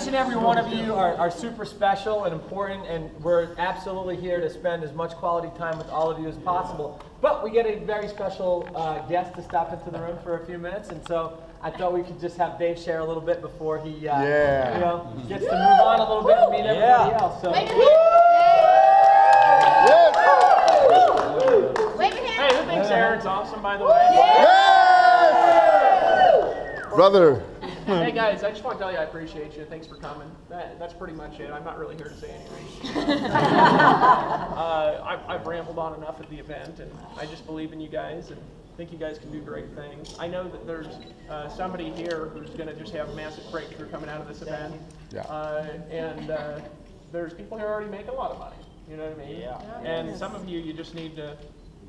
and every one of you are super special and important, and we're absolutely here to spend as much quality time with all of you as possible. But we get a very special guest to stop into the room for a few minutes, and so I thought we could just have Dave share a little bit before he you know, gets to move on a little bit and meet everybody else. So. Hey, who thinks Aaron's awesome, by the way? Brother. Hey guys, I just want to tell you I appreciate you. Thanks for coming. That's pretty much it. I'm not really here to say anything. I've rambled on enough at the event, and I just believe in you guys and think you guys can do great things. I know that there's somebody here who's going to just have a massive breakthrough coming out of this event. And there's people here already making a lot of money. You know what I mean? And some of you just need to,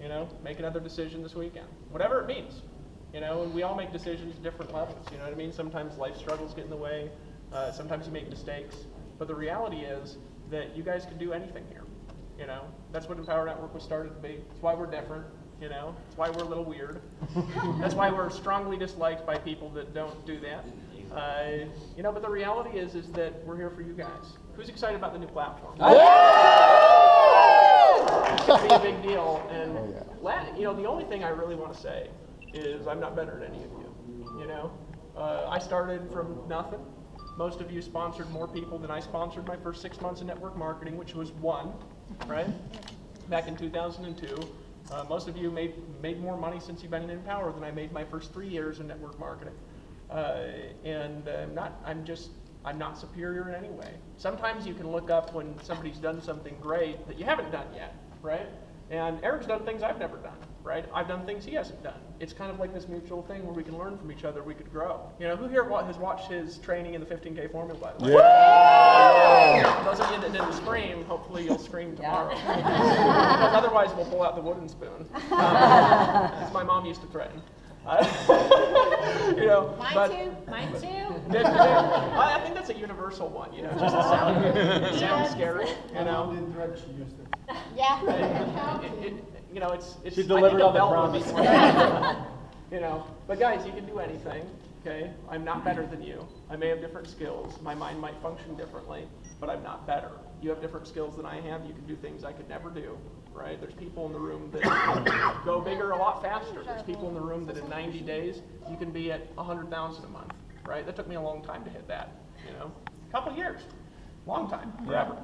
you know, make another decision this weekend, whatever it means. You know, and we all make decisions at different levels, you know what I mean? Sometimes life struggles get in the way, sometimes you make mistakes, but the reality is that you guys can do anything here, you know? That's what Empower Network was started to be. It's why we're different, you know? It's why we're a little weird. That's why we're strongly disliked by people that don't do that. You know, but the reality is that we're here for you guys. Who's excited about the new platform? It's going to be a big deal, and you know, the only thing I really want to say is I'm not better than any of you, you know? I started from nothing. Most of you sponsored more people than I sponsored my first 6 months of network marketing, which was 1, right? Back in 2002. Most of you made more money since you've been in Empower than I made my first 3 years in network marketing. I'm not superior in any way. Sometimes you can look up when somebody's done something great that you haven't done yet, right? And Eric's done things I've never done, right? I've done things he hasn't done. It's kind of like this mutual thing where we can learn from each other, we could grow. You know, who here has watched his training in the 15K formula, by the way? Those of you that didn't scream, hopefully you'll scream tomorrow. Because otherwise we'll pull out the wooden spoon. As my mom used to threaten. You know, Mine too. I think that's a universal one, you know, just it sounds scary, you know. Yeah. You know, it's she delivered on the promise. You know, but guys, you can do anything. Okay, I'm not better than you. I may have different skills. My mind might function differently, but I'm not better. You have different skills than I have. You can do things I could never do. Right? There's people in the room that go bigger a lot faster. There's people in the room that in 90 days you can be at 100,000 a month. Right? That took me a long time to hit that. You know, a couple years, long time, forever.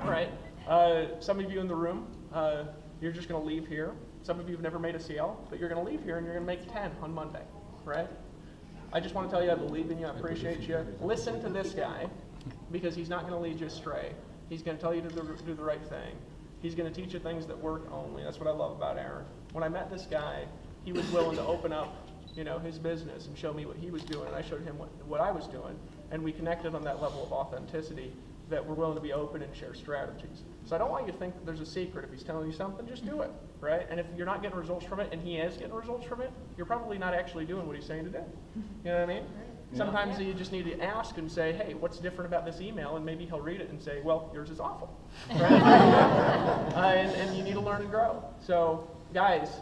Right? Some of you in the room, you're just going to leave here. Some of you have never made a CL, but you're going to leave here and you're going to make 10 on Monday. Right? I just want to tell you I believe in you. I appreciate you. Listen to this guy because he's not going to lead you astray. He's going to tell you to do the right thing. He's going to teach you things that work only. That's what I love about Aaron. When I met this guy, he was willing to open up, you know, his business and show me what he was doing, and I showed him what I was doing, and we connected on that level of authenticity that we're willing to be open and share strategies. So I don't want you to think that there's a secret. If he's telling you something, just do it, right? And if you're not getting results from it, and he is getting results from it, you're probably not actually doing what he's saying to do. You know what I mean? Sometimes you just need to ask and say, hey, what's different about this email? And maybe he'll read it and say, well, yours is awful. Right? And you need to learn and grow. So, guys,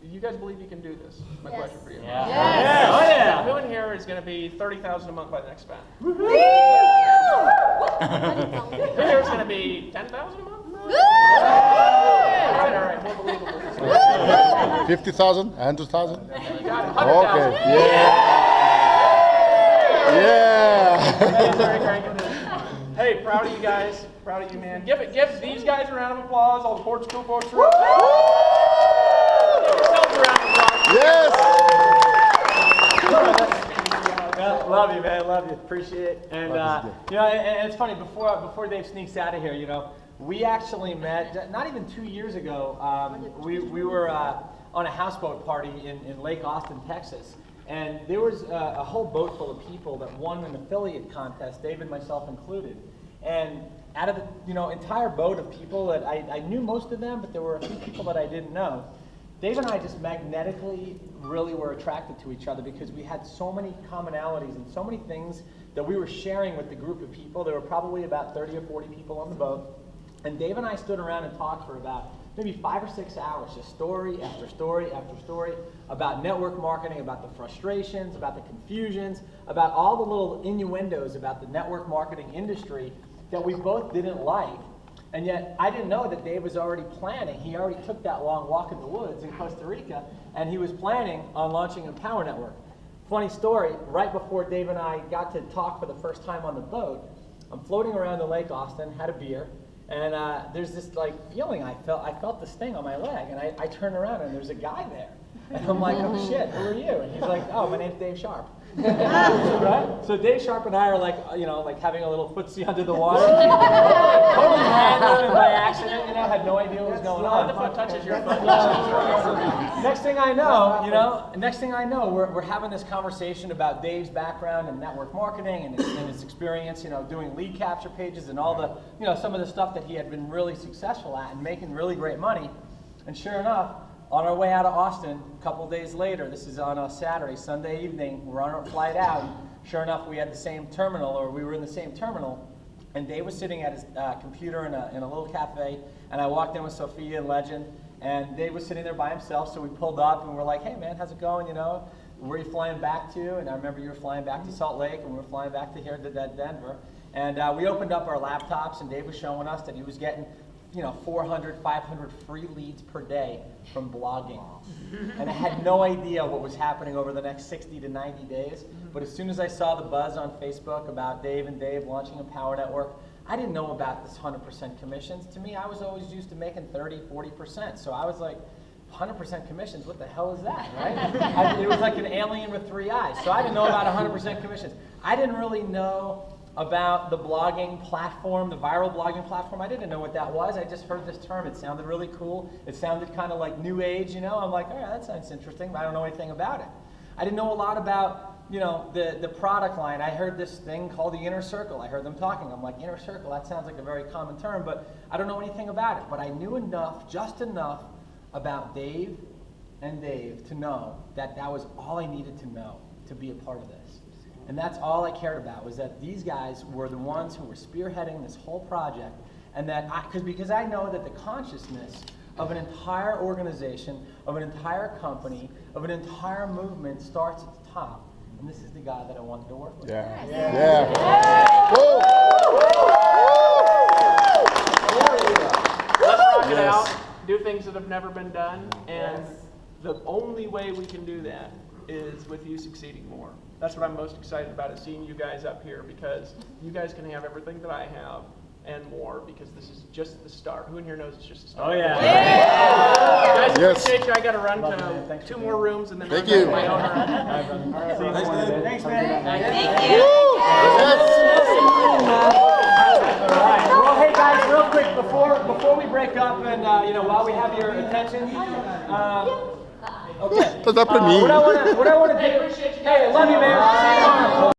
you guys believe you can do this? My question for you. Who in here is going to be $30,000 a month by the next event? Who here is going to be $10,000 a month? All right, more believable. 50,000? 100,000? You got it. 100,000. Hey, proud of you guys. Proud of you, man. Give these guys a round of applause. All the Port School folks. Give yourselves a round of applause. Yes. Love you, man. Love you. Appreciate it. And you know, and it's funny. Before Dave sneaks out of here, you know, we actually met not even 2 years ago. We were on a houseboat party in Lake Austin, Texas. And there was a whole boat full of people that won an affiliate contest, Dave and myself included. And out of the entire boat of people that I knew most of them, but there were a few people that I didn't know. Dave and I just magnetically really were attracted to each other because we had so many commonalities and so many things that we were sharing with the group of people. There were probably about 30 or 40 people on the boat. And Dave and I stood around and talked for about maybe 5 or 6 hours, just story after story after story about network marketing, about the frustrations, about the confusions, about all the little innuendos about the network marketing industry that we both didn't like. And yet I didn't know that Dave was already planning. He already took that long walk in the woods in Costa Rica, and he was planning on launching Empower Network. Funny story, right before Dave and I got to talk for the first time on the boat, I'm floating around the Lake Austin, had a beer, and there's this like feeling I felt the sting on my leg, and I turn around and there's a guy there. And I'm like, oh shit, who are you? And he's like, oh, my name's Dave Sharp. Right? So Dave Sharp and I are like, like having a little footsie under the water. Totally random and by accident, had no idea what was going on. The foot touches your foot. Next thing I know, we're having this conversation about Dave's background in network marketing and his experience, doing lead capture pages and all the, some of the stuff that he had been really successful at and making really great money. And sure enough, on our way out of Austin, a couple days later, this is on a Saturday, Sunday evening, we're on our flight out, and sure enough, we had the same terminal, or we were in the same terminal, and Dave was sitting at his computer in a little cafe, and I walked in with Sophia and Legend, and Dave was sitting there by himself, so we pulled up, and we're like, hey man, how's it going, where are you flying back to? And I remember you were flying back to Salt Lake, and we were flying back to here to Denver, and we opened up our laptops, and Dave was showing us that he was getting 400, 500 free leads per day from blogging. And I had no idea what was happening over the next 60 to 90 days. But as soon as I saw the buzz on Facebook about Dave and Dave launching a Power Network, I didn't know about this 100% commissions. To me, I was always used to making 30, 40%. So I was like, 100% commissions, what the hell is that, right? It was like an alien with 3 eyes. So I didn't know about 100% commissions. I didn't really know about the blogging platform, the viral blogging platform. I didn't know what that was. I just heard this term. It sounded really cool. It sounded kind of like new age, I'm like, all right, that sounds interesting, but I don't know anything about it. I didn't know a lot about, the product line. I heard this thing called the inner circle. I heard them talking. I'm like, inner circle, that sounds like a very common term, but I don't know anything about it. But I knew enough, just enough about Dave and Dave to know that that was all I needed to know to be a part of this. And that's all I cared about, was that these guys were the ones who were spearheading this whole project, and that because I know that the consciousness of an entire organization, of an entire company, of an entire movement starts at the top. And this is the guy that I wanted to work with. Yeah. Let's rock it out, do things that have never been done, and the only way we can do that is with you succeeding more. That's what I'm most excited about, is seeing you guys up here, because you guys can have everything that I have and more, because this is just the start. Who in here knows it's just the start? Oh yeah. Guys, Yes. appreciate you. I got to run to 2 more rooms and then Thank run you. to my own room. All right, thanks, man. Thank you. All right. Well, hey guys, real quick before we break up, and while we have your attention, okay. Tá pra mim. What I want to do. Hey, I love you, man. See you tomorrow.